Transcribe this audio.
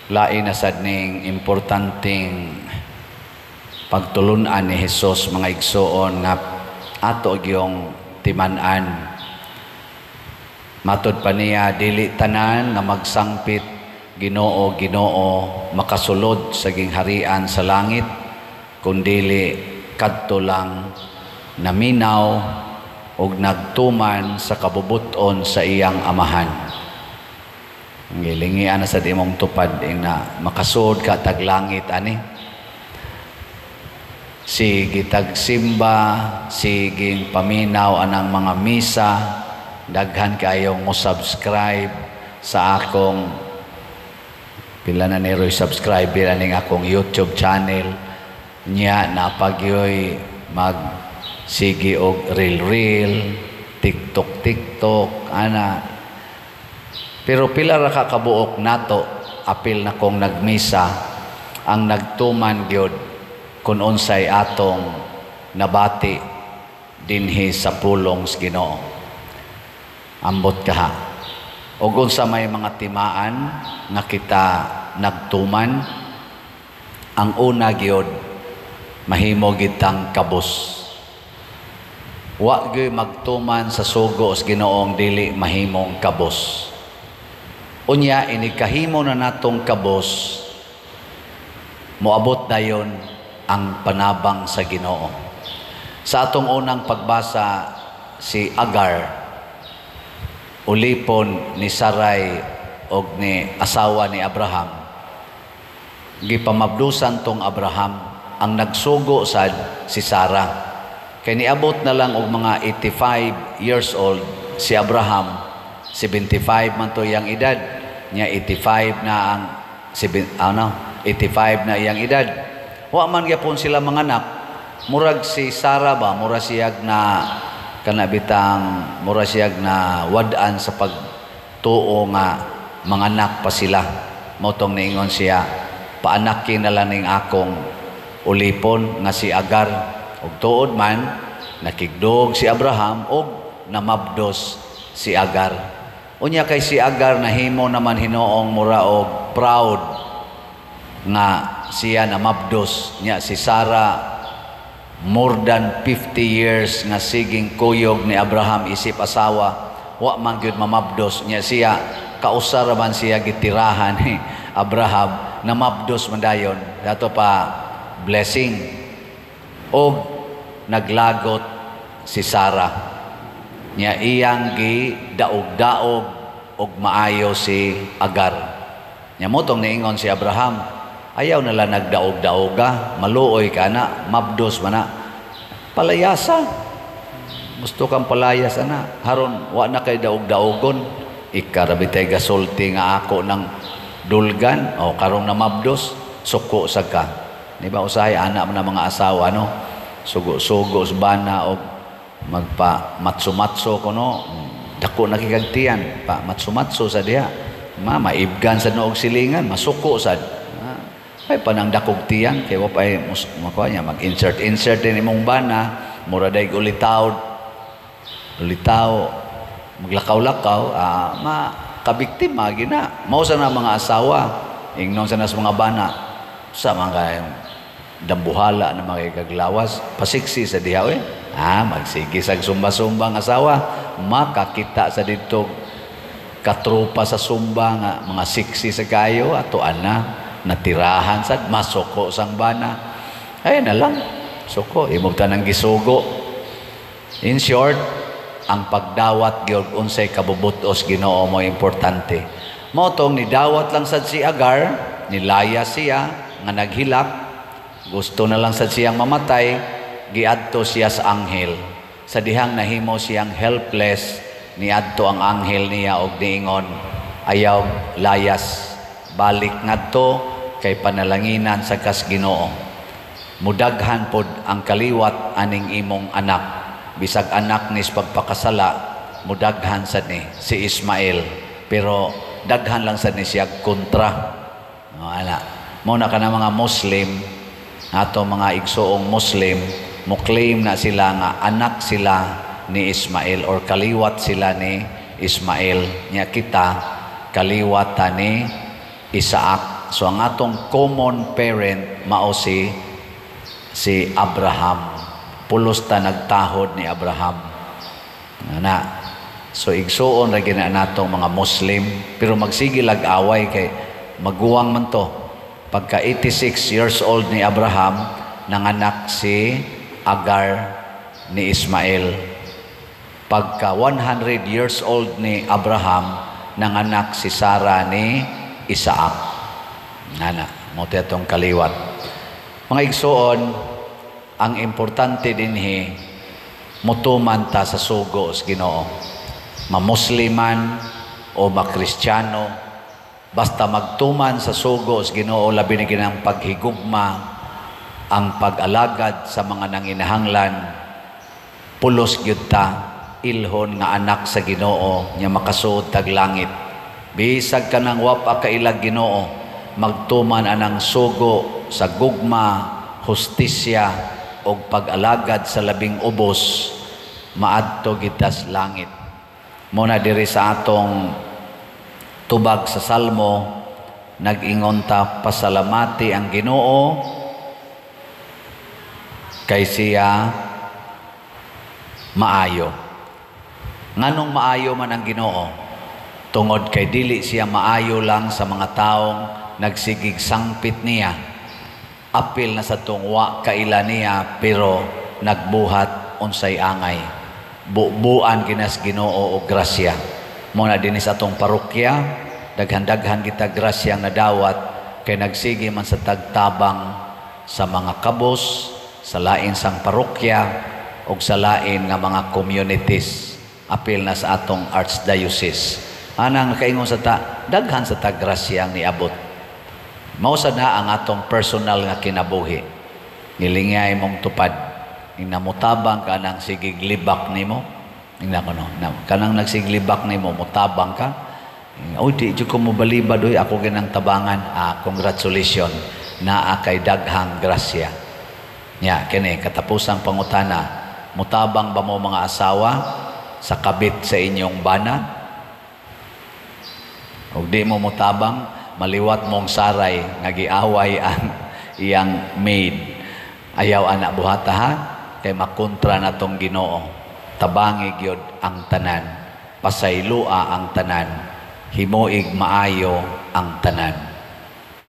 lain na sad ning importanteng pagtulunan ni Hesus mga igsoon nga ato gyung timan-an. Matud pa niya, dili tanan nga magsangpit Ginoo makasulod sa gingharian sa langit, kundili kadto lang naminaw og nagtuman sa kabubuton sa iyang amahan. Ngilingian na sa imong tupad na makasud ka tag langit ani. Sige tagsimba, sige paminaw anang mga misa, daghan kayong mo subscribe sa akong pila na niroy subscriber aning akong YouTube channel nya napagyoy mag sige og reel TikTok ana. Pero pila ra ka kabuok nato apil na kong nagmisa ang nagtuman gyud kun unsay atong nabati dinhi sa pulong sa Ginoo. Ambot kaha. O unsa may mga timaan nga kita nagtuman, ang una gyud mahimo gitang kabus. Wa gyud magtuman sa sugo sa Ginoong dili mahimong kabus. Unya inikahimo na natong kabus, moabot dayon ang panabang sa Ginoo. Sa atong unang pagbasa, si Agar, ulipon ni Sarai og ni asawa ni Abraham, gipamabdusan tong Abraham ang nagsugo sad si Sarah. Kay niabot na lang og mga 85 years old si Abraham, 75 man to iyang edad, nya 85 na ang 85 na iyang edad. Wa man gyapon sila manganak. Murag si Sarah ba, mura siyag na kanabitang mura siyag na wadaan sa pagtuo nga manganak pa sila. Motong niingon siya, paanakin na lang ning akong ulipon nga si Agar. Ug tuod man nakigdog si Abraham og namabdos si Agar. Unya kay si Agar nahimo naman hinoong mura og proud nga siya namabdos nya si Sarah. More than 50 years nga siging kuyog ni Abraham isip asawa, wa man gyud mamabdos nya siya. Kausara man siya gitirahan ni Abraham na mabdos man dayon. Dato pa blessing. O naglagot si Sarah. Nya iyang gi daog-daog og maayo si Agar. Nya motong niingon si Abraham, ayaw nala nagdaog-daoga, maluoy ka na, mabdos man na. Palayasa. Gusto kang palayas na. Haron, wa na kay daog-daogon. Ikarabitay gasulti nga ako ng dulgan. O karong na mabdos, suko sa ka. Di ba usahay, anak na mga asawa, no? Sugo-sugo sa bana o magpa-matso-matso ko, no? Dako nakikagtiyan. Pa, matso-matso sa diha. Maibgan sa noog silingan, masuko sa ay panang dakog tiyan kay wa pay makuha niya mag-insert din imong bana mura day ulitaw maglakaw-lakaw makabiktima gina mao sa na mga asawa ingnon sa nas mga bana sa mga dambuhala na mga kaglawas pasiksi sa diha magsigi sa sumba-sumbang asawa makakita sa dito katropa sa sumba nga mga siksi sa kayo ato ana natirahan sad masuko sang bana ay na lang suko imong tanang gisugo. In short, ang pagdawat gyud unsay kabubutos Ginoo mo importante. Motong ni dawat lang sad si Agar, nilaya siya nga naghilak, gusto na lang sad siyang mamatay, giadto siya sa anghel. Sa dihang nahimo siyang helpless, niadto ang anghel niya og niingon, ayaw layas, balik ngadto kay panalanginan sa kas Ginoo. Mudaghan pod ang kaliwat aning imong anak. Bisag anak nis pagpakasala, mudaghan sad ni si Ismael. Pero daghan lang sad ni siya kontra. Mo na ka na mga Muslim, ato mga igsoong Muslim, mo claim na sila nga anak sila ni Ismael or kaliwat sila ni Ismael. Nya kita kaliwatan ni Isaac. So ang atong common parent mao si Abraham. Pulos ta nagtahod ni Abraham. Ana. So igsuon ra gina natong mga Muslim, pero magsige lag-away kay maguwang man to. Pagka 86 years old ni Abraham, nanganak si Agar ni Ismael. Pagka 100 years old ni Abraham, nanganak si Sarah ni Isaac. Nana, mo itong kaliwat. Mga igsuon, ang importante dinhi, mutuman ta sa sugo sa Ginoo. Ma-Musliman o ma-Kristiyano, basta magtuman sa sugo sa Ginoo, labi na ginang paghigugma, ang pag-alagad sa mga nanginahanglan, pulos gyud ta, ilhon nga anak sa Ginoo nya makasuod tag langit. Bisag ka ng wapa kailag Ginoo, magtuman anang sugo sa gugma, hustisya o pag-alagad sa labing ubos, maadto gitas langit. Muna diri sa atong tubag sa Salmo, nag-ingon ta, pasalamati ang Ginoo kay siya maayo. Nganong maayo man ang Ginoo? Tungod kay dili siya maayo lang sa mga taong nagsigig sangpit niya. Apil na sa tungwa kaila niya, pero nagbuhat unsay angay. Buuan ginas Ginoo o grasya. Muna din sa atong parokya, daghan-daghan kita grasyang nadawat kay nagsige man sa tagtabang sa mga kabos, sa lain sang parokya o sa lain nga mga communities. Apil na sa atong archdiocese. Anang kaingon sa daghan sa tagrasyang niabot. Mausad na ang atong personal nga kinabuhi. Nilingay mong tupad. Inamutabang ka nang sigiglibak nimo. Kanang nagsiglibak nimo, mutabang ka. Uy, di ko mo balibad, uy, ako ginang tabangan. Congratulations. Naa kay daghang grasya. Kini, katapusang pangutana, mutabang ba mo mga asawa sa kabit sa inyong bana? O di mo mutabang, maliwat mong saray, nagiaway ang iyang maid. Ayaw anak buhata ha, kay makontra na tong Ginoo. Tabangi gyud ang tanan, pasaylua ang tanan, himuig maayo ang tanan.